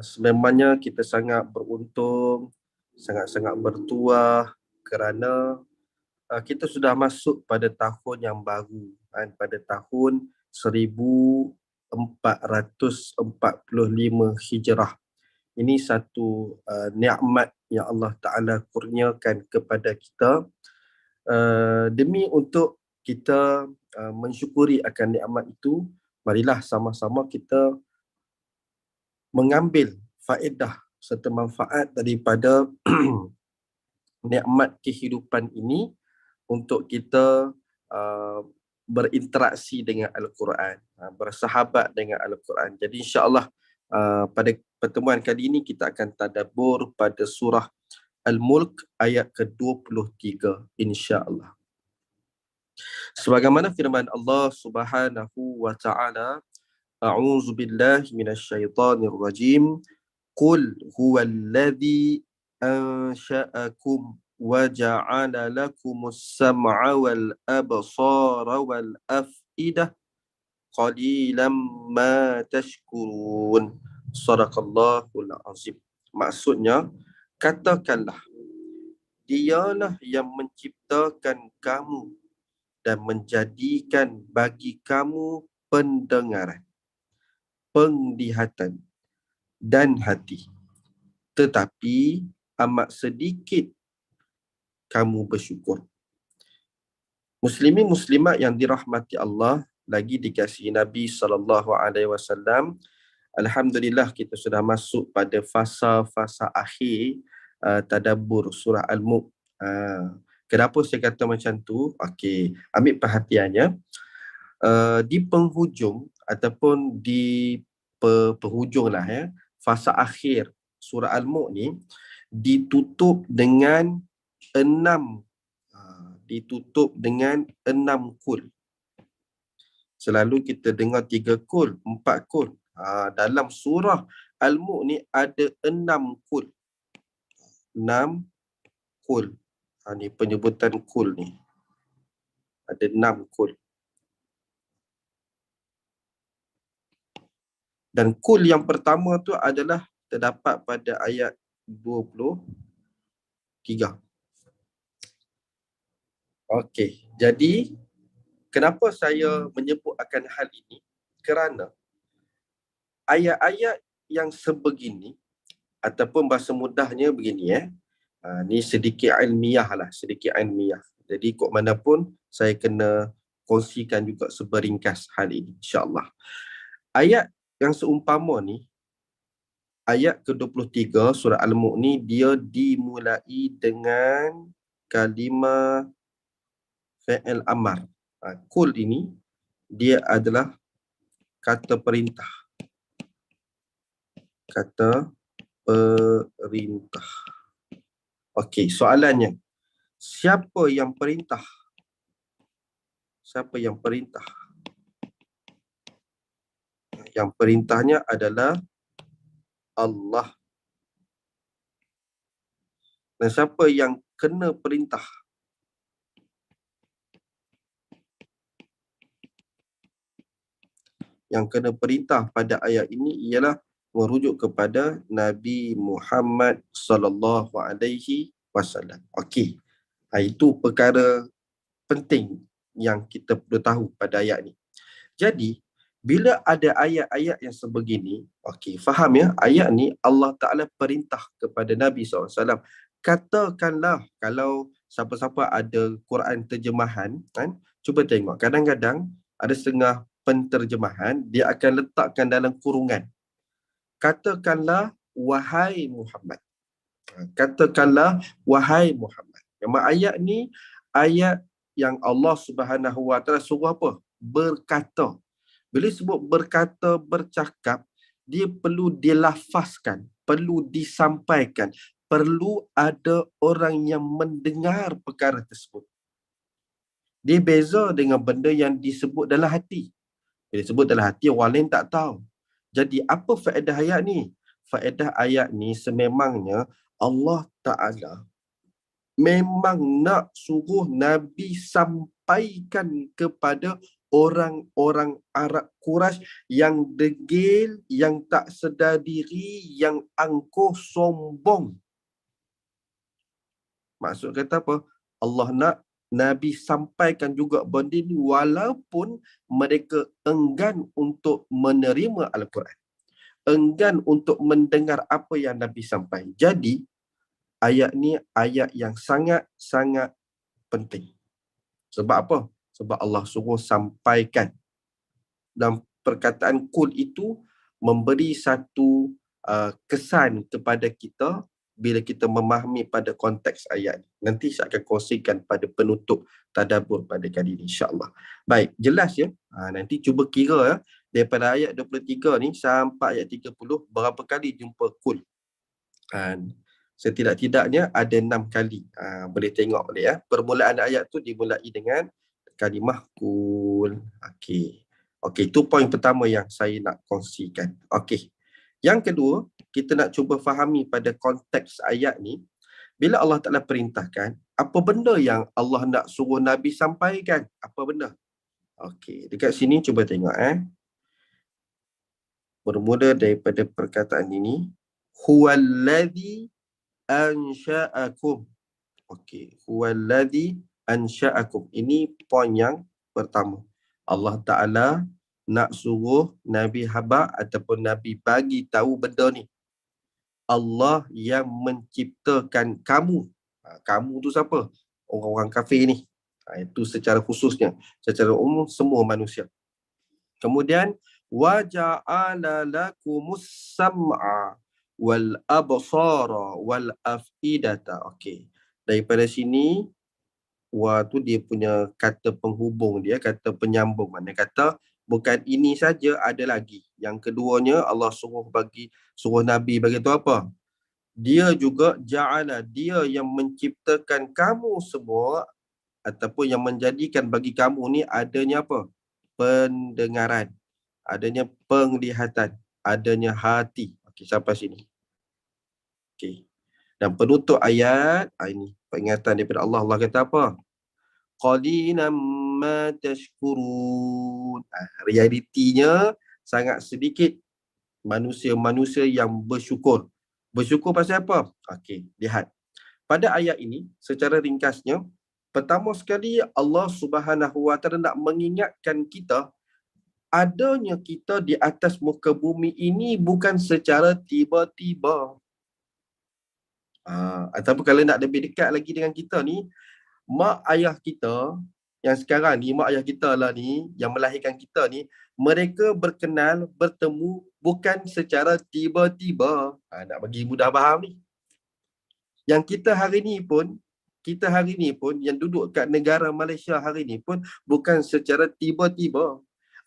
Sememangnya kita sangat beruntung, sangat-sangat bertuah kerana kita sudah masuk pada tahun yang baru, kan? Pada tahun 1445 Hijrah. Ini satu nikmat yang Allah Ta'ala kurniakan kepada kita, demi untuk kita mensyukuri akan nikmat itu. Marilah sama-sama kita mengambil faedah serta manfaat daripada nikmat kehidupan ini untuk kita berinteraksi dengan Al-Quran, bersahabat dengan Al-Quran. Jadi insya-Allah pada pertemuan kali ini kita akan tadabbur pada surah Al-Mulk ayat ke-23 insya-Allah. Sebagaimana firman Allah Subhanahu wa taala, A'udzu billahi minasyaitonir rajim. Qul huwallazi ansha'akum wa ja'ala lakumus sam'a wal absara wal af'idah qalilan ma tashkurun. Sadaqallahul azim. Maksudnya, katakanlah, dialah yang menciptakan kamu dan menjadikan bagi kamu pendengaran, penglihatan dan hati. Tetapi amat sedikit kamu bersyukur. Muslimin muslimat yang dirahmati Allah, lagi dikasihi Nabi SAW. Alhamdulillah kita sudah masuk pada fasa-fasa akhir tadabbur surah Al-Mulk. Kenapa saya kata macam tu? Okey, ambil perhatiannya. Di penghujung ataupun di penghujung lah fasa akhir surah Al-Mulk ni ditutup dengan 6 kul. Selalu kita dengar 3 kul, 4 kul. Dalam surah Al-Mulk ni ada 6 kul. 6 kul. Ni penyebutan kul ni. Ada 6 kul. Dan kul yang pertama tu adalah terdapat pada ayat 23. Okey, jadi kenapa saya menyebut akan hal ini? Kerana ayat-ayat yang sebegini, ataupun bahasa mudahnya begini ni sedikit ilmiah lah, sedikit ilmiah. Jadi kok mana pun saya kena kongsikan juga seberingkas hal ini, insya-Allah. Ayat yang seumpama ni, ayat ke-23 surah Al-Mulk ni, dia dimulai dengan kalimah fi'il amar. Kul ini dia adalah kata perintah. Kata perintah. Okey, soalannya, siapa yang perintah? Siapa yang perintah? Yang perintahnya adalah Allah. Dan siapa yang kena perintah? Yang kena perintah pada ayat ini ialah merujuk kepada Nabi Muhammad sallallahu alaihi wasallam. Okey. Itu perkara penting yang kita perlu tahu pada ayat ni. Jadi, bila ada ayat-ayat yang sebegini, okey, faham ya, ayat ni Allah Ta'ala perintah kepada Nabi SAW. Katakanlah, kalau siapa-siapa ada Quran terjemahan, kan, cuba tengok, kadang-kadang ada setengah penterjemahan, dia akan letakkan dalam kurungan. Katakanlah, wahai Muhammad. Katakanlah, wahai Muhammad. Memang ayat ni, ayat yang Allah Subhanahu Wa Taala suruh apa? Berkata. Bila sebut berkata, bercakap, dia perlu dilafazkan, perlu disampaikan, perlu ada orang yang mendengar perkara tersebut. Dia beza dengan benda yang disebut dalam hati. Bila disebut dalam hati, orang lain tak tahu. Jadi apa faedah ayat ni? Faedah ayat ni sememangnya Allah Ta'ala memang nak suruh Nabi sampaikan kepada orang-orang Arab Quraisy yang degil, yang tak sedar diri, yang angkuh, sombong. Maksud kata apa? Allah nak Nabi sampaikan juga benda ni walaupun mereka enggan untuk menerima Al-Quran. Enggan untuk mendengar apa yang Nabi sampaikan. Jadi, ayat ni ayat yang sangat-sangat penting. Sebab apa? Sebab Allah suruh sampaikan. Dan perkataan kul itu memberi satu kesan kepada kita bila kita memahami pada konteks ayat. Nanti saya akan kongsikan pada penutup tadabbur pada kali ini, insya-Allah. Baik, jelas ya. Nanti cuba kira ya, daripada ayat 23 ni sampai ayat 30 berapa kali jumpa kul. Setidak-tidaknya ada 6 kali. Boleh tengok ni ya. Permulaan ayat tu dimulai dengan kalimah kul. Okey, itu poin pertama yang saya nak kongsikan. Okey. Yang kedua, kita nak cuba fahami pada konteks ayat ni, bila Allah Ta'ala perintahkan, apa benda yang Allah nak suruh Nabi sampaikan? Apa benda? Okey, dekat sini cuba tengok Bermula daripada perkataan ini, huwallazi ansha'akum. Okey, huwallazi ansha'akum. Ini poin yang pertama. Allah Ta'ala nak suruh Nabi Haba ataupun Nabi bagi tahu benda ni. Allah yang menciptakan kamu. Kamu tu siapa? Orang-orang kafir ni. Itu secara khususnya. Secara umum semua manusia. Kemudian wa ja'ala lakumus sam'a wal absara wal afidata. Okey. Daripada sini wa tu dia punya kata penghubung dia, kata penyambung. Mana kata bukan ini saja, ada lagi. Yang keduanya Allah suruh Nabi bagi tahu apa? Dia juga ja'ala, dia yang menciptakan kamu semua ataupun yang menjadikan bagi kamu ni adanya apa? Pendengaran, adanya penglihatan, adanya hati. Okey, sampai sini. Okey. Dan penutup ayat, ini peringatan daripada Allah. Allah kata apa? Qalilan ma tashkurun. Realitinya sangat sedikit manusia-manusia yang bersyukur. Bersyukur pasal apa? Okey, lihat. Pada ayat ini, secara ringkasnya, pertama sekali Allah Subhanahu Wa Taala nak mengingatkan kita adanya kita di atas muka bumi ini bukan secara tiba-tiba. Ataupun kalau nak lebih dekat lagi dengan kita ni, mak ayah kita yang sekarang ni, mak ayah kita lah ni, yang melahirkan kita ni, mereka berkenal, bertemu bukan secara tiba-tiba. Nak bagi mudah faham ni. Yang kita hari ni pun yang duduk kat negara Malaysia hari ni pun bukan secara tiba-tiba.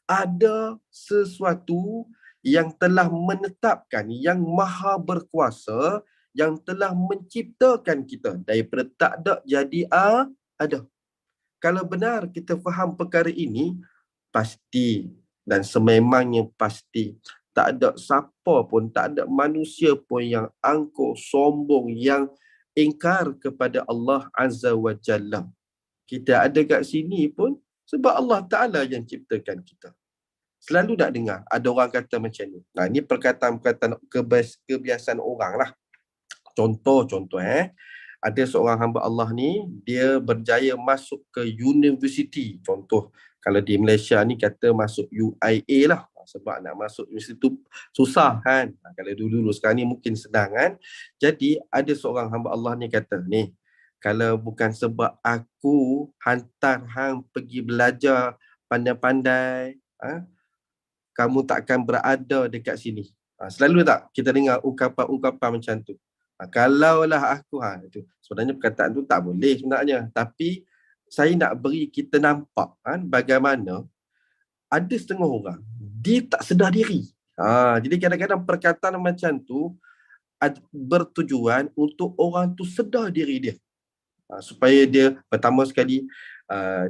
Ada sesuatu yang telah menetapkan, yang maha berkuasa, yang telah menciptakan kita daripada tak ada jadi ada. Kalau benar kita faham perkara ini, pasti dan sememangnya pasti tak ada siapa pun, tak ada manusia pun yang angkuh, sombong, yang ingkar kepada Allah Azza wa Jalla. Kita ada kat sini pun sebab Allah Ta'ala yang ciptakan kita. Selalu tak dengar ada orang kata macam ni. Ini perkataan-perkataan kebiasaan orang lah. Contoh, ada seorang hamba Allah ni, dia berjaya masuk ke universiti. Contoh, kalau di Malaysia ni kata masuk UIA lah. Sebab nak masuk universiti tu susah kan. Kalau dulu sekarang ni mungkin senang kan. Jadi ada seorang hamba Allah ni kata, ni, kalau bukan sebab aku hantar hang pergi belajar pandai-pandai, kamu takkan berada dekat sini. Selalu tak kita dengar ungkapan-ungkapan macam tu. Kalaulah aku, itu sebenarnya perkataan tu tak boleh sebenarnya, tapi saya nak beri kita nampak bagaimana ada setengah orang dia tak sedar diri. Jadi kadang-kadang perkataan macam tu bertujuan untuk orang tu sedar diri dia, supaya dia pertama sekali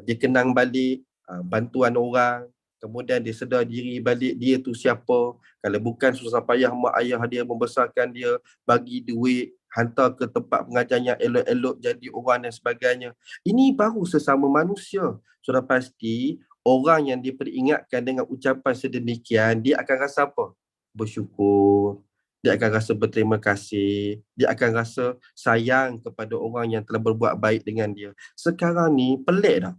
dia kenang balik bantuan orang. Kemudian dia sedar diri balik dia tu siapa. Kalau bukan susah payah mak ayah dia membesarkan dia, bagi duit, hantar ke tempat pengajar yang elok-elok jadi orang dan sebagainya. Ini baru sesama manusia. Sudah pasti orang yang diperingatkan dengan ucapan sedemikian, dia akan rasa apa? Bersyukur. Dia akan rasa berterima kasih. Dia akan rasa sayang kepada orang yang telah berbuat baik dengan dia. Sekarang ni pelik dah.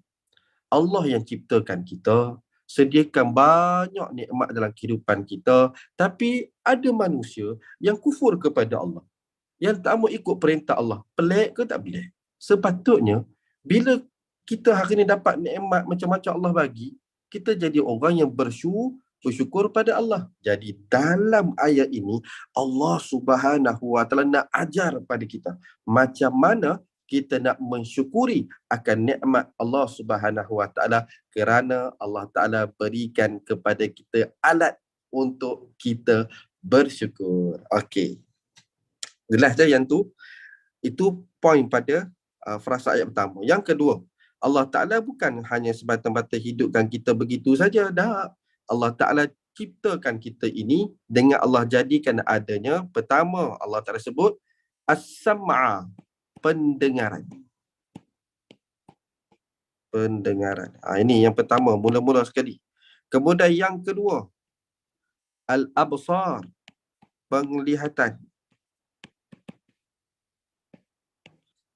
Allah yang ciptakan kita, sediakan banyak nikmat dalam kehidupan kita, tapi ada manusia yang kufur kepada Allah, yang tak mau ikut perintah Allah. Pelik ke tak pelik? Sepatutnya, bila kita hari ni dapat nikmat macam-macam Allah bagi, kita jadi orang yang bersyukur pada Allah. Jadi dalam ayat ini, Allah Subhanahu Wa Taala nak ajar pada kita macam mana kita nak mensyukuri akan nikmat Allah Subhanahu Wa Taala, kerana Allah Taala berikan kepada kita alat untuk kita bersyukur. Okey. Jelas je yang tu. Itu poin pada frasa ayat pertama. Yang kedua, Allah Ta'ala bukan hanya semata-mata hidupkan kita begitu saja. Tak. Allah Ta'ala ciptakan kita ini dengan Allah jadikan adanya. Pertama, Allah Ta'ala sebut as-sam'a, pendengaran. Pendengaran. Ini yang pertama, mula-mula sekali. Kemudian yang kedua, al-absar, penglihatan.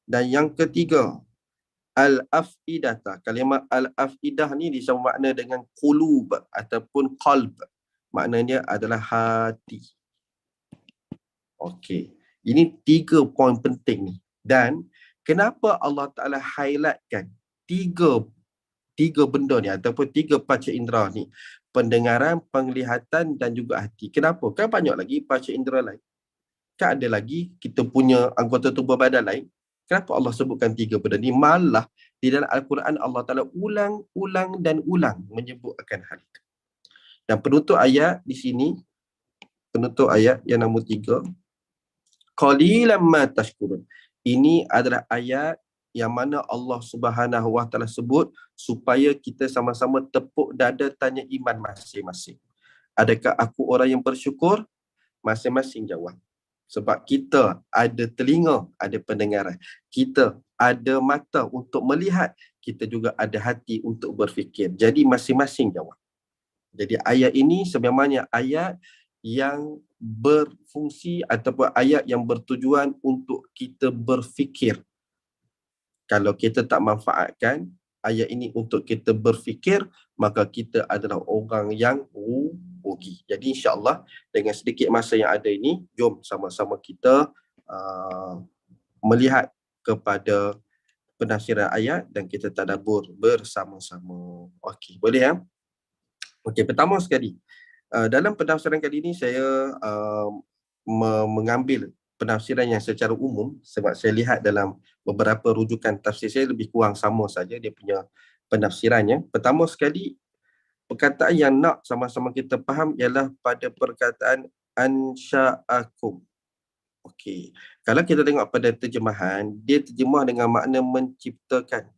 Dan yang ketiga, al-afidata. Kalimat al-afidah ni disama makna dengan qulub ataupun qalb. Maknanya adalah hati. Okey. Ini 3 poin penting ni. Dan kenapa Allah Ta'ala highlightkan tiga benda ni ataupun 3 panca indera ni? Pendengaran, penglihatan dan juga hati. Kenapa? Kan banyak lagi panca indera lain. Kan ada lagi kita punya anggota tubuh badan lain. Kenapa Allah sebutkan 3 benda ni? Malah di dalam Al-Quran Allah Ta'ala ulang dan ulang menyebut akan hal itu. Dan penutup ayat di sini, penutup ayat yang nombor 3, qalilan ma tashkurun. Ini adalah ayat yang mana Allah Subhanahu Wa Ta'ala sebut supaya kita sama-sama tepuk dada tanya iman masing-masing. Adakah aku orang yang bersyukur? Masing-masing jawab. Sebab kita ada telinga, ada pendengaran. Kita ada mata untuk melihat. Kita juga ada hati untuk berfikir. Jadi masing-masing jawab. Jadi ayat ini sebenarnya ayat yang berfungsi ataupun ayat yang bertujuan untuk kita berfikir. Kalau kita tak manfaatkan ayat ini untuk kita berfikir, maka kita adalah orang yang rugi. Jadi insya-Allah dengan sedikit masa yang ada ini, jom sama-sama kita melihat kepada penafsiran ayat dan kita tadabbur bersama-sama. Okey, boleh ya? Okey, pertama sekali, dalam penafsiran kali ini saya mengambil penafsiran yang secara umum sebab saya lihat dalam beberapa rujukan tafsir saya lebih kurang sama saja dia punya penafsirannya. Pertama sekali, perkataan yang nak sama-sama kita faham ialah pada perkataan ansha'akum. Okey. Kalau kita tengok pada terjemahan, dia terjemah dengan makna menciptakan.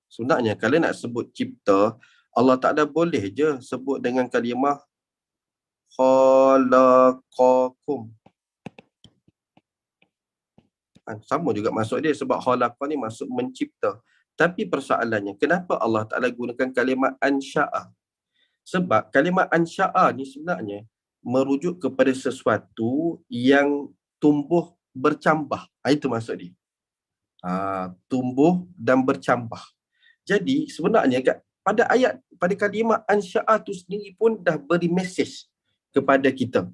Sebenarnya kalau nak sebut cipta, Allah Ta'ala boleh je sebut dengan kalimah khalaqakum. Sama juga maksud dia sebab khalaqa ni maksud mencipta. Tapi persoalannya, kenapa Allah Ta'ala gunakan kalimat ansya'a? Sebab kalimat ansya'a ni sebenarnya merujuk kepada sesuatu yang tumbuh bercambah. Itu maksud dia. Tumbuh dan bercambah. Jadi sebenarnya pada ayat, pada kalimat ansya'a tu sendiri pun dah beri mesej kepada kita.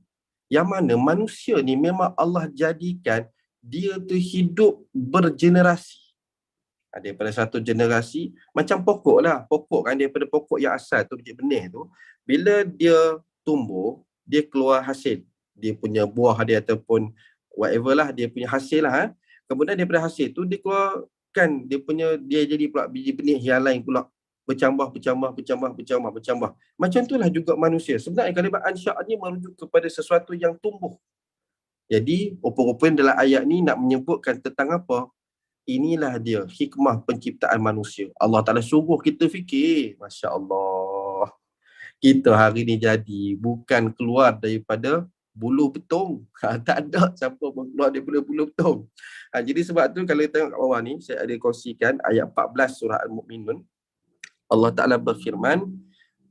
Yang mana manusia ni memang Allah jadikan dia tu hidup bergenerasi. Daripada satu generasi, macam pokok lah. Pokok kan daripada pokok yang asal tu, biji benih tu. Bila dia tumbuh, dia keluar hasil. Dia punya buah dia ataupun whatever lah, dia punya hasil lah. Kemudian daripada hasil tu, dia keluarkan dia jadi pula biji benih yang lain pula. Bercambah. Macam itulah juga manusia. Sebenarnya kalimat ansya' ni merujuk kepada sesuatu yang tumbuh. Jadi, rupa-rupanya dalam ayat ni nak menyebutkan tentang apa? Inilah dia hikmah penciptaan manusia. Allah Ta'ala suruh kita fikir. Masya Allah. Kita hari ni jadi bukan keluar daripada bulu betung. Tak ada siapa pun keluar daripada bulu betung. Jadi sebab tu kalau kita tengok kat bawah ni, saya ada kongsikan ayat 14 surah Al-Mu'minun. Allah Ta'ala berfirman,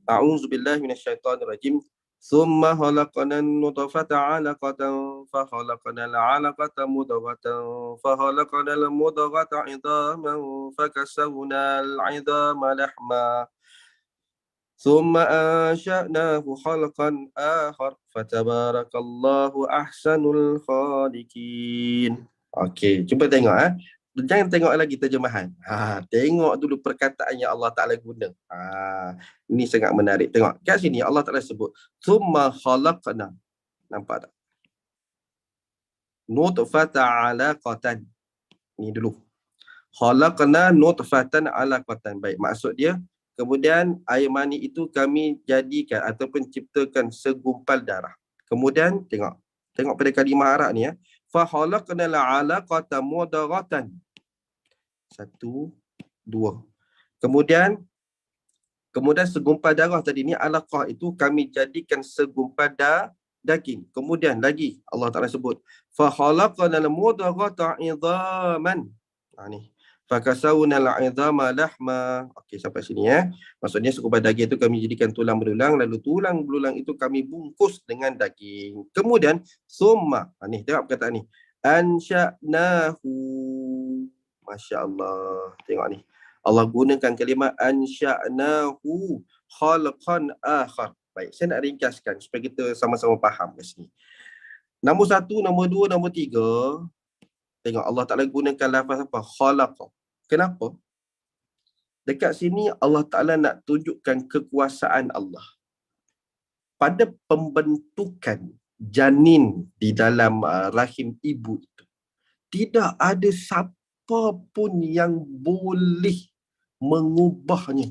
A'udzubillahi minasyaitonirrajim. Thumma khalaqna an-nutfata 'alaqatan fa khalaqna al-'alaqata mudghatan fa khalaqna al-mudghata 'idhaman fa kasawna al-'idhama lahma thumma ansha'nahu khalqan akhar fatabarakallahu ahsanul khaliqin. Okey, cuba tengok Jangan tengok lagi terjemahan. Tengok dulu perkataan yang Allah Ta'ala guna. Ini sangat menarik. Tengok, kat sini Allah Ta'ala sebut, Thumma khalaqna. Nampak tak? Nutfata alaqatan. Ni dulu. Khalaqna nutfatan alaqatan. Baik, maksud dia, kemudian air mani itu kami jadikan ataupun ciptakan segumpal darah. Kemudian, tengok pada kalimah Arab ni Fa khalaqna alaqata mudaghatan. 1, 2. Kemudian segumpal darah tadi ni alaqah itu kami jadikan segumpal daging. Kemudian lagi Allah Taala sebut fa khalaqnal mudaghata 'idhaman. Ni. Fa kasawna al-'idhama lahma. Okey, sampai sini Maksudnya segumpal daging itu kami jadikan tulang belulang, lalu tulang belulang itu kami bungkus dengan daging. Kemudian summa. Ni tengok perkataan ni. Ansha'nahu. Masya Allah. Tengok ni. Allah gunakan kalimah ansha'nahu khalqan akhar. Baik, saya nak ringkaskan supaya kita sama-sama faham kat sini. Nombor 1, nombor 2, nombor 3. Tengok Allah Ta'ala gunakan lafaz apa? Khalaqa. Kenapa? Dekat sini Allah Ta'ala nak tunjukkan kekuasaan Allah. Pada pembentukan janin di dalam rahim ibu itu, tidak ada siapa pun yang boleh mengubahnya.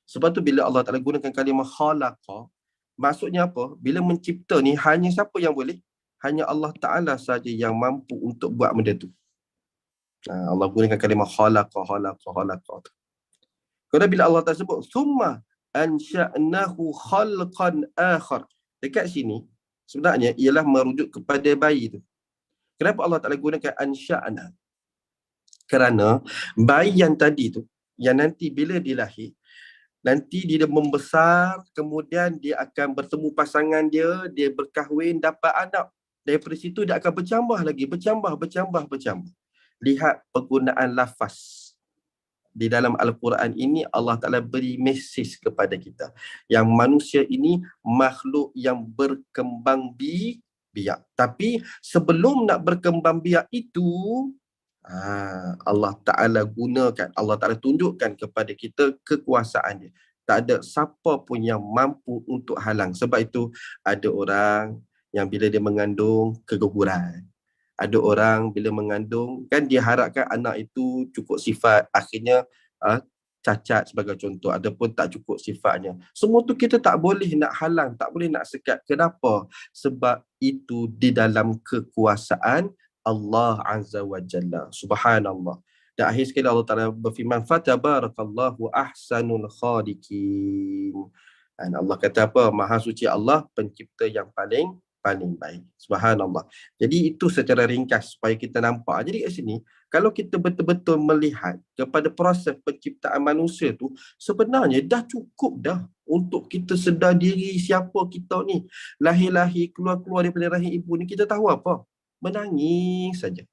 Sebab tu bila Allah Ta'ala gunakan kalimah khalaqa, maksudnya apa? Bila mencipta ni, hanya siapa yang boleh? Hanya Allah Ta'ala saja yang mampu untuk buat benda tu. Allah gunakan kalimah khalaqa. Kemudian bila Allah Ta'ala sebut summa ansha'nahu khalqan akhar, dekat sini sebenarnya ialah merujuk kepada bayi tu. Kenapa Allah Ta'ala gunakan ansha'na? Kerana bayi yang tadi tu, yang nanti bila dia lahir, nanti dia membesar, kemudian dia akan bertemu pasangan dia, dia berkahwin, dapat anak. Daripada situ dia akan bercambah lagi, bercambah. Lihat penggunaan lafaz. Di dalam Al-Quran ini Allah Ta'ala beri mesej kepada kita. Yang manusia ini makhluk yang berkembang biak. Tapi sebelum nak berkembang biak itu, Allah Ta'ala gunakan, Allah Ta'ala tunjukkan kepada kita kekuasaan dia. Tak ada siapa pun yang mampu untuk halang. Sebab itu ada orang yang bila dia mengandung keguguran. Ada orang bila mengandung, kan dia harapkan anak itu cukup sifat, akhirnya cacat sebagai contoh, ataupun tak cukup sifatnya. Semua tu kita tak boleh nak halang, tak boleh nak sekat. Kenapa? Sebab itu di dalam kekuasaan Allah Azza wa Jalla. Subhanallah. Dan akhir sekali Allah Ta'ala berfirman, fatabarakallahu ahsanul khaliqin. Dan Allah kata apa? Maha suci Allah, pencipta yang paling baik. Subhanallah. Jadi itu secara ringkas supaya kita nampak. Jadi kat sini, kalau kita betul-betul melihat kepada proses penciptaan manusia tu, sebenarnya dah cukup dah untuk kita sedar diri siapa kita ni. Lahir-lahir, keluar-keluar daripada rahim ibu ni, kita tahu apa? Menangis saja.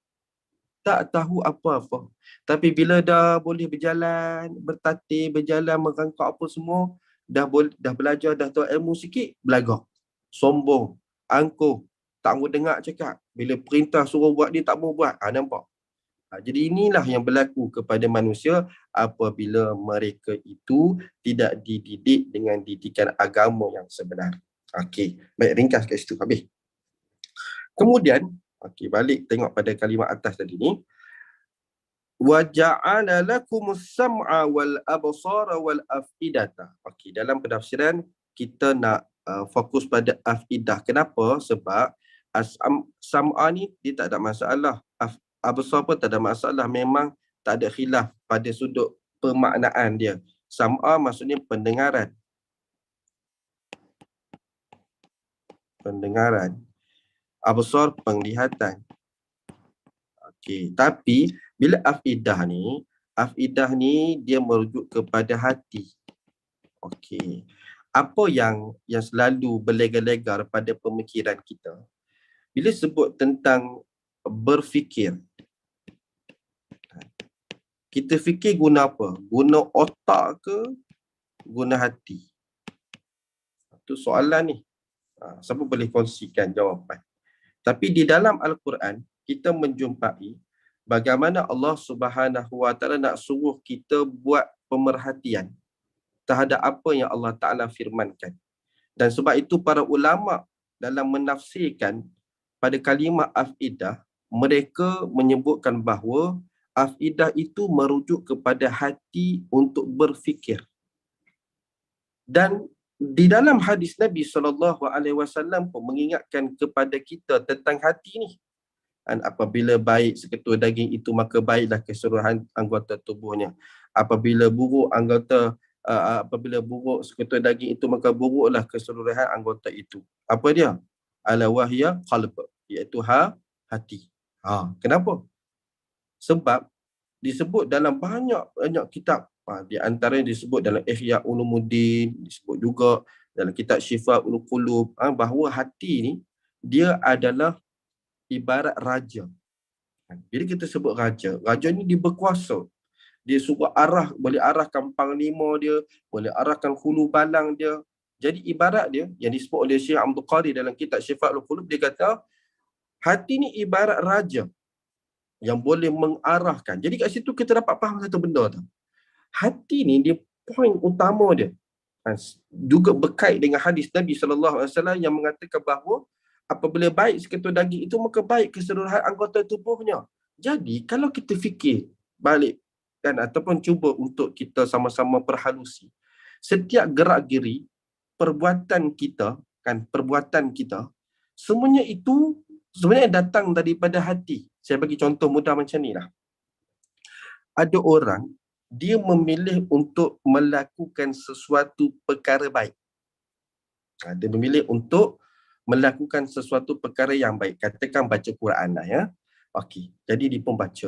Tak tahu apa-apa. Tapi bila dah boleh berjalan, bertatih, berjalan, merangkak apa semua, dah belajar, dah tahu ilmu sikit, belagak. Sombong, angkuh, tak mau dengar cakap. Bila perintah suruh buat, dia tak mau buat. Nampak? Jadi inilah yang berlaku kepada manusia apabila mereka itu tidak dididik dengan didikan agama yang sebenar. Okey, baik, ringkas kat situ. Habis. Kemudian, balik tengok pada kalimah atas tadi ni. Wa ja'ala lakumus sam'a wal absara wal afidata. Dalam penafsiran kita nak fokus pada afidah. Kenapa? Sebab sam'a ni dia tak ada masalah. Absar pun tak ada masalah. Memang tak ada khilaf pada sudut pemaknaan dia. Sam'a maksudnya pendengaran. Absar penglihatan. Tapi bila afidah ni dia merujuk kepada hati. Okey. Apa yang selalu berlegar-legar pada pemikiran kita bila sebut tentang berfikir? Kita fikir guna apa? Guna otak ke guna hati? Itu soalan ni. Siapa boleh kongsikan jawapan? Tapi di dalam Al-Quran, kita menjumpai bagaimana Allah Subhanahu Wa Taala nak suruh kita buat pemerhatian terhadap apa yang Allah Taala firmankan. Dan sebab itu para ulama dalam menafsirkan pada kalimah afidah, mereka menyebutkan bahawa afidah itu merujuk kepada hati untuk berfikir. Dan di dalam hadis Nabi SAW pun mengingatkan kepada kita tentang hati ni. Dan apabila baik seketul daging itu, maka baiklah keseluruhan anggota tubuhnya. Apabila buruk seketul daging itu, maka buruklah keseluruhan anggota itu. Apa dia? Ala wahya qalb, iaitu hati. Kenapa? Sebab disebut dalam banyak kitab. Di antaranya disebut dalam Ihya Ulumuddin, disebut juga dalam kitab Syifaul Qulub, bahawa hati ni dia adalah ibarat raja. Bila kita sebut raja, raja ni dia berkuasa. Dia suruh boleh arahkan panglima dia, boleh arahkan hulu balang dia. Jadi ibarat dia, yang disebut oleh Syekh Abdul Qadir dalam kitab Syifaul Qulub, dia kata, hati ni ibarat raja yang boleh mengarahkan. Jadi kat situ kita dapat faham satu benda tu. Hati ni dia poin utama dia. Juga berkait dengan hadis Nabi SAW yang mengatakan bahawa apabila baik seketul daging itu, maka baik keseluruhan anggota tubuhnya. Jadi kalau kita fikir balik ataupun cuba untuk kita sama-sama perhalusi, setiap gerak-geri perbuatan kita, semuanya itu sebenarnya datang daripada hati. Saya bagi contoh mudah macam ni lah. Ada orang, dia memilih untuk melakukan sesuatu perkara baik. Dia memilih untuk melakukan sesuatu perkara yang baik. Katakan baca Quran lah ya. Okey, jadi dia pun baca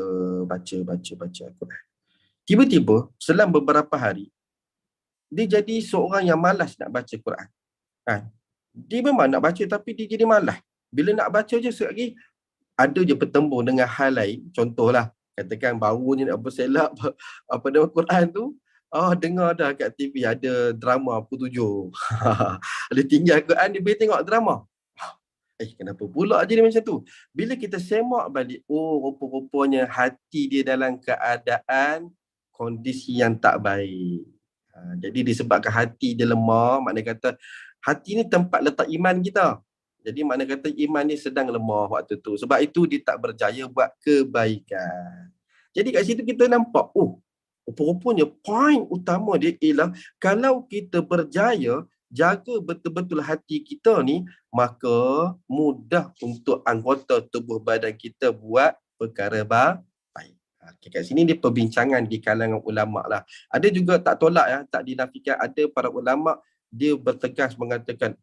Quran. Tiba-tiba, selang beberapa hari, dia jadi seorang yang malas nak baca Quran. Dia memang nak baca tapi dia jadi malas. Bila nak baca je sekali, ada je bertembung dengan hal lain. Contohlah, katakan baru ni nak berselap apa nama Quran tu, dengar dah kat TV ada drama pukul 7. Dia tinggal Quran, dia pergi tengok drama. Kenapa pula jadi macam tu? Bila kita semak balik, rupa-rupanya hati dia dalam keadaan kondisi yang tak baik. Jadi disebabkan hati dia lemah, maknanya kata hati ni tempat letak iman kita. Jadi makna kata iman ni sedang lemah waktu tu. Sebab itu dia tak berjaya buat kebaikan. Jadi kat situ kita nampak, rupa-rupanya poin utama dia ialah kalau kita berjaya jaga betul-betul hati kita ni, maka mudah untuk anggota tubuh badan kita buat perkara baik. Kat sini dia perbincangan di kalangan ulama' lah. Ada juga tak tolak ya, tak dinafikan. Ada para ulama' dia bertegas mengatakan,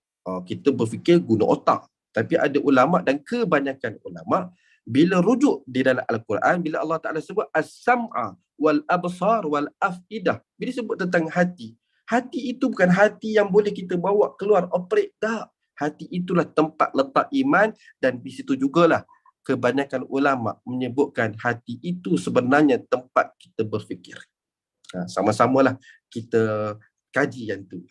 kita berfikir guna otak. Tapi ada ulama' dan kebanyakan ulama' bila rujuk di dalam Al-Quran, bila Allah Ta'ala sebut as-sam'a wal absar wal afidah, bila sebut tentang hati, hati itu bukan hati yang boleh kita bawa keluar operate, tak. Hati itulah tempat letak iman, dan di situ jugalah kebanyakan ulama' menyebutkan hati itu sebenarnya tempat kita berfikir. Sama-samalah kita kaji yang tu.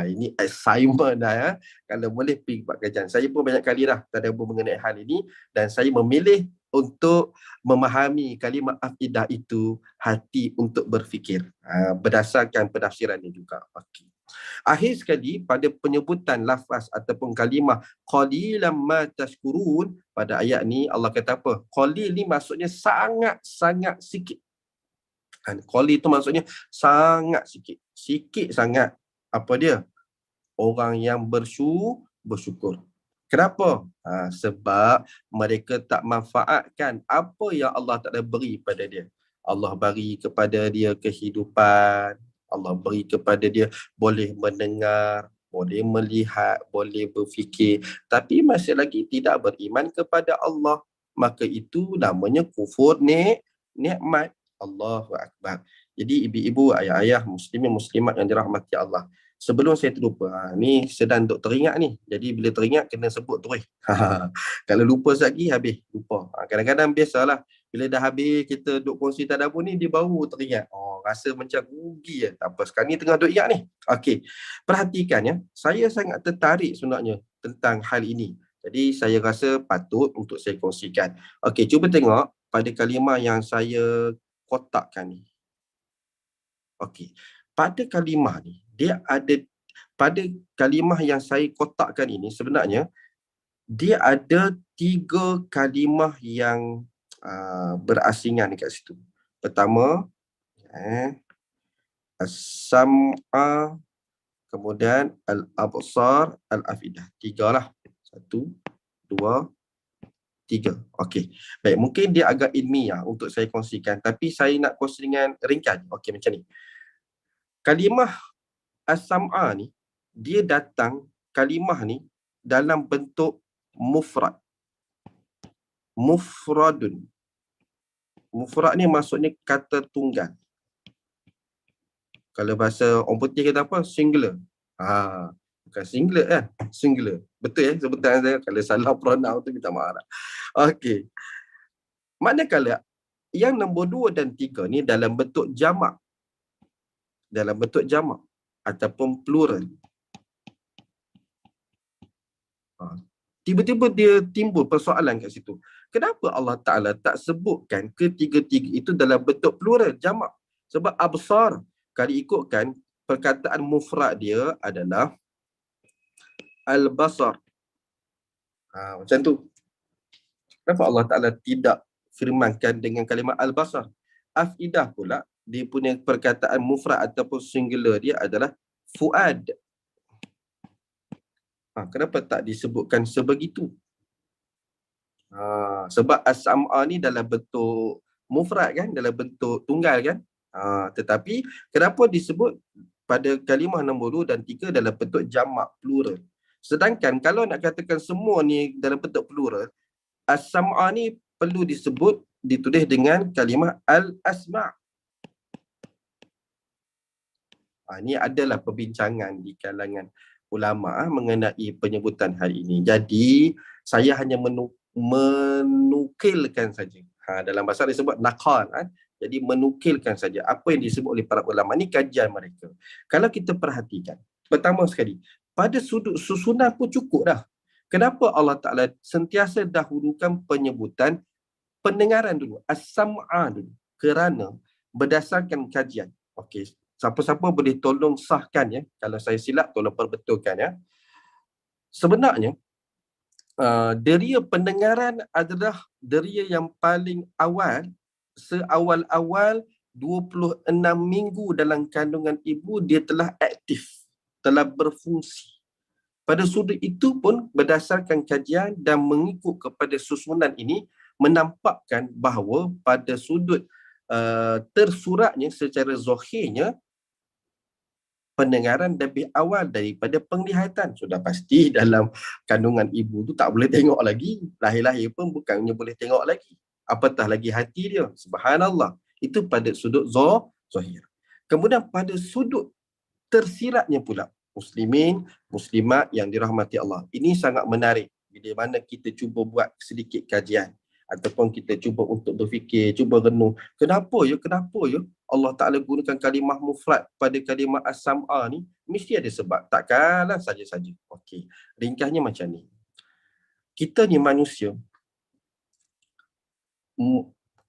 Ini assignment dah ya. Kalau boleh pergi buat kajian. Saya pun banyak kali dah tadabbur mengenai hal ini, dan saya memilih untuk memahami kalimah afidah itu hati untuk berfikir. Berdasarkan penafsiran ini juga. Okey. Akhir sekali, pada penyebutan lafaz ataupun kalimah qalilan ma tashkurun, pada ayat ni Allah kata apa? Qalil ni maksudnya sangat-sangat sikit. Qalil itu maksudnya sangat sikit. Sikit sangat. Apa dia? Orang yang bersyukur. Kenapa? Sebab mereka tak manfaatkan apa yang Allah Ta'ala beri pada dia. Allah beri kepada dia kehidupan. Allah beri kepada dia boleh mendengar, boleh melihat, boleh berfikir. Tapi masih lagi tidak beriman kepada Allah. Maka itu namanya kufur nikmat. Allahu Akbar. Jadi ibu-ibu, ayah-ayah, muslimin, muslimat yang dirahmati Allah, Sebelum saya terlupa, ni sedang duk teringat ni. Jadi bila teringat kena sebut terus. Kalau lupa lagi habis lupa. Kadang-kadang biasalah bila dah habis kita duk kongsi tadabbur ni dia baru teringat. Oh, rasa macam rugi ya. Tak apa, sekarang ni tengah duk ingat ni. Okey. Perhatikan ya. Saya sangat tertarik sebenarnya tentang hal ini. Jadi saya rasa patut untuk saya kongsikan. Okey, cuba tengok pada kalimah yang saya kotakkan ni. Okey. Pada kalimah ni, dia ada pada kalimah yang saya kotakkan ini sebenarnya dia ada 3 kalimah yang berasingan dekat situ. Pertama, as-sam'a, kemudian al-absar, al-afidah. 3 lah. 1, 2, 3. Okey. Baik, mungkin dia agak ilmiah untuk saya kongsikan, tapi saya nak kongsi dengan ringkas. Okey, macam ni. Kalimah as-sam'a ni, dia datang kalimah ni dalam bentuk mufrad. Mufradun. Mufrad ni maksudnya kata tunggal. Kalau bahasa orang putih kata apa? Singular. Bukan singular kan? Singular. Betul ya sebutan saya. Kalau salah pronoun tu minta maaf. Okey. Manakala yang nombor 2 dan 3 ni dalam bentuk jamak. Dalam bentuk jamak ataupun plural. Tiba-tiba dia timbul persoalan kat situ. Kenapa Allah Ta'ala tak sebutkan ketiga-tiga itu dalam bentuk plural, jamak? Sebab absar, kalau ikutkan perkataan mufrad dia adalah al-basar. Macam tu. Kenapa Allah Ta'ala tidak firmankan dengan kalimah al-basar? Afidah pula, dia punya perkataan mufrad ataupun singular dia adalah fuad. Kenapa tak disebutkan sebegitu? Sebab as-sam'a ni dalam bentuk mufrad kan, dalam bentuk tunggal kan. Tetapi kenapa disebut pada kalimah nombor 2 dan 3 dalam bentuk jamak plural? Sedangkan kalau nak katakan semua ni dalam bentuk plural, as-sam'a ni perlu disebut, ditulis dengan kalimah al-asma'. Ini adalah perbincangan di kalangan ulama mengenai penyebutan hal ini. Jadi saya hanya menukilkan saja. Dalam bahasa disebut naqal. Jadi menukilkan saja apa yang disebut oleh para ulama. Ini kajian mereka. Kalau kita perhatikan, pertama sekali, pada sudut susunan pun cukup dah. Kenapa Allah Ta'ala sentiasa dahulukan penyebutan pendengaran dulu, as-sam'a dulu? Kerana berdasarkan kajian. Okey, siapa-siapa boleh tolong sahkan ya. Kalau saya silap, tolong perbetulkan ya. Sebenarnya, deria pendengaran adalah deria yang paling awal, seawal-awal 26 minggu dalam kandungan ibu, dia telah aktif, telah berfungsi. Pada sudut itu pun berdasarkan kajian dan mengikut kepada susunan ini, menampakkan bahawa pada sudut tersuratnya secara zahirnya, pendengaran lebih awal daripada penglihatan. Sudah pasti dalam kandungan ibu tu tak boleh tengok lagi. Lahir-lahir pun bukannya boleh tengok lagi. Apatah lagi hati dia. Subhanallah. Itu pada sudut zahir. Kemudian pada sudut tersiratnya pula, muslimin, muslimat yang dirahmati Allah. Ini sangat menarik bila mana kita cuba buat sedikit kajian ataupun kita cuba untuk berfikir, cuba renung. Kenapa ya Allah Ta'ala gunakan kalimah mufrad pada kalimah as-sam'a ni? Mesti ada sebab. Takkanlah saja-saja. Okey, ringkasnya macam ni. Kita ni manusia,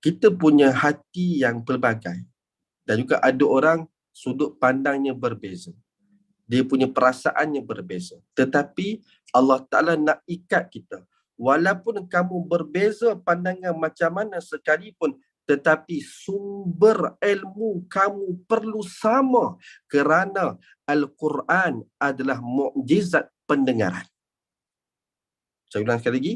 kita punya hati yang pelbagai. Dan juga ada orang sudut pandangnya berbeza. Dia punya perasaannya berbeza. Tetapi Allah Ta'ala nak ikat kita. Walaupun kamu berbeza pandangan macam mana sekalipun, tetapi sumber ilmu kamu perlu sama, kerana Al-Quran adalah mukjizat pendengaran. Saya ulang sekali lagi.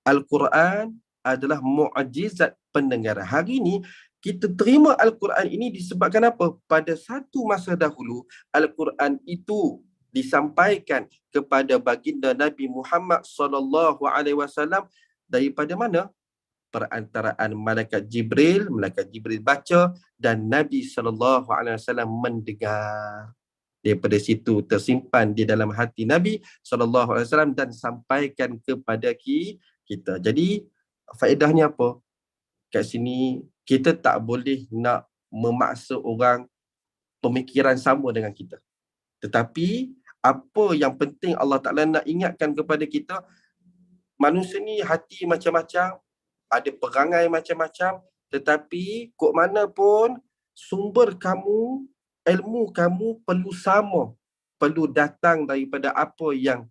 Al-Quran adalah mukjizat pendengaran. Hari ini kita terima Al-Quran ini disebabkan apa? Pada satu masa dahulu, Al-Quran itu disampaikan kepada baginda Nabi Muhammad SAW daripada mana? Perantaraan malaikat Jibril baca dan Nabi SAW mendengar. daripada situ tersimpan di dalam hati Nabi SAW dan sampaikan kepada kita. Jadi faedahnya apa? Kat sini kita tak boleh nak memaksa orang pemikiran sama dengan kita. Tetapi apa yang penting Allah Ta'ala nak ingatkan kepada kita, manusia ni hati macam-macam, ada perangai macam-macam, tetapi kok mana pun sumber kamu, ilmu kamu perlu sama, perlu datang daripada apa yang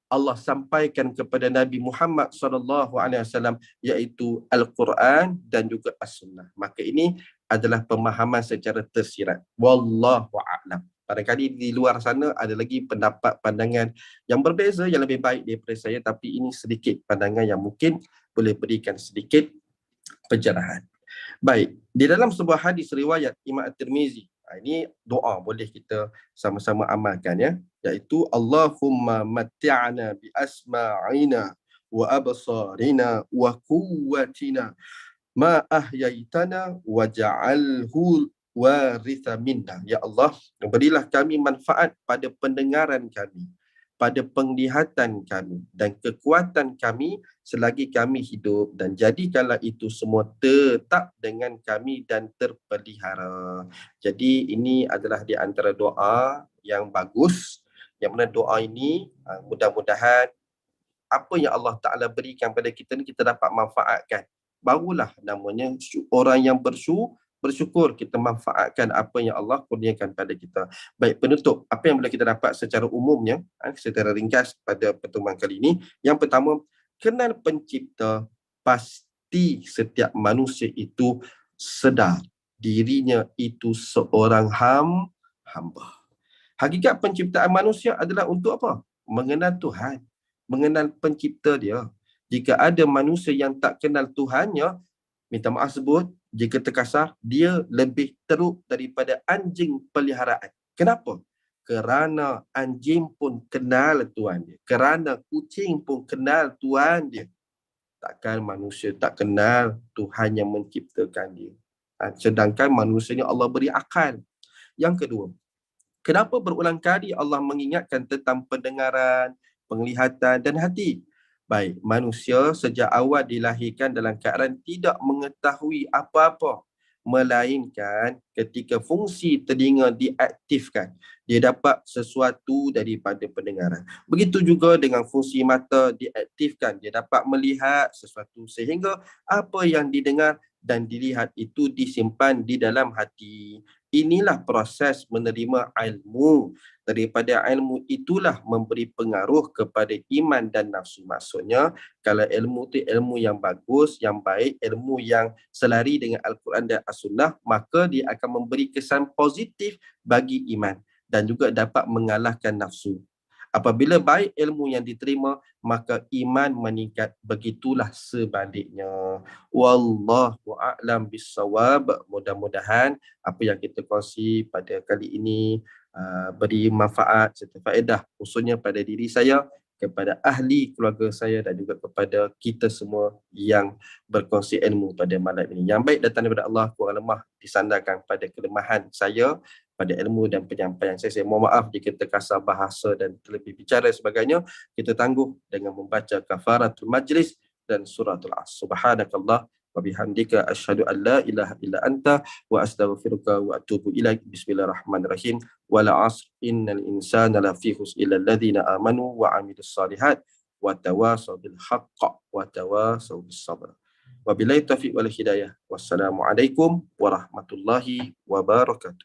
Allah sampaikan kepada Nabi Muhammad SAW, iaitu Al-Quran dan juga As-Sunnah. Maka ini adalah pemahaman secara tersirat. Wallahu a'lam. Barangkali di luar sana ada lagi pendapat pandangan yang berbeza yang lebih baik daripada saya, tapi ini sedikit pandangan yang mungkin boleh berikan sedikit pencerahan. Baik, di dalam sebuah hadis riwayat Imam At-Tirmizi, ini doa boleh kita sama-sama amalkan ya, iaitu Allahumma matti'na bi asma'ina wa absarina wa quwwatina ma ahyaitana waj'alhu waritha minna. Ya Allah, berilah kami manfaat pada pendengaran kami, pada penglihatan kami dan kekuatan kami selagi kami hidup, dan jadikanlah itu semua tetap dengan kami dan terpelihara. Jadi ini adalah di antara doa yang bagus, yang mana doa ini mudah-mudahan apa yang Allah Ta'ala berikan pada kita ni kita dapat manfaatkan. Barulah namanya orang yang bersyukur, kita manfaatkan apa yang Allah kurniakan pada kita. Baik, penutup, apa yang boleh kita dapat secara umumnya, secara ringkas pada pertemuan kali ini. Yang pertama, kenal pencipta. Pasti setiap manusia itu sedar dirinya itu seorang hamba. Hakikat penciptaan manusia adalah untuk apa? Mengenal Tuhan, mengenal pencipta dia. Jika ada manusia yang tak kenal Tuhannya, minta maaf sebut, jika terkasar, dia lebih teruk daripada anjing peliharaan. Kenapa? Kerana anjing pun kenal Tuhan dia. Kerana kucing pun kenal Tuhan dia. Takkan manusia tak kenal Tuhan yang menciptakan dia. Sedangkan manusia ni Allah beri akal. Yang kedua, kenapa berulang kali Allah mengingatkan tentang pendengaran, penglihatan dan hati? Baik, manusia sejak awal dilahirkan dalam keadaan tidak mengetahui apa-apa, melainkan ketika fungsi telinga diaktifkan, dia dapat sesuatu daripada pendengaran. Begitu juga dengan fungsi mata diaktifkan, dia dapat melihat sesuatu, sehingga apa yang didengar dan dilihat itu disimpan di dalam hati. Inilah proses menerima ilmu. Daripada ilmu itulah memberi pengaruh kepada iman dan nafsu. Maksudnya, kalau ilmu itu ilmu yang bagus, yang baik, ilmu yang selari dengan Al-Quran dan As-Sunnah, maka dia akan memberi kesan positif bagi iman dan juga dapat mengalahkan nafsu. Apabila baik ilmu yang diterima, maka iman meningkat. Begitulah sebaliknya. Wallahu a'lam bissawab. Mudah-mudahan apa yang kita kongsi pada kali ini beri manfaat serta faedah, khususnya pada diri saya, kepada ahli keluarga saya dan juga kepada kita semua yang berkongsi ilmu pada malam ini. Yang baik datang daripada Allah, kurang lemah disandarkan pada kelemahan saya pada ilmu dan penyampaian saya. Saya mohon maaf jika terkasar bahasa dan terlebih bicara sebagainya. Kita tangguh dengan membaca kafaratul majlis dan suratul As. Subhanakallah wa bihamdika asyhadu an la ilaha illa anta wa astaghfiruka wa atubu ilaik. Bismillahirrahmanirrahim. Wal 'asr innal insana lafi khusr illa alladhina amanu wa 'amilus solihat wa tawasaw bil haqq wa tawasaw bis sabr. Wabillahi taufiq wal hidayah. Wassalamualaikum warahmatullahi wabarakatuh.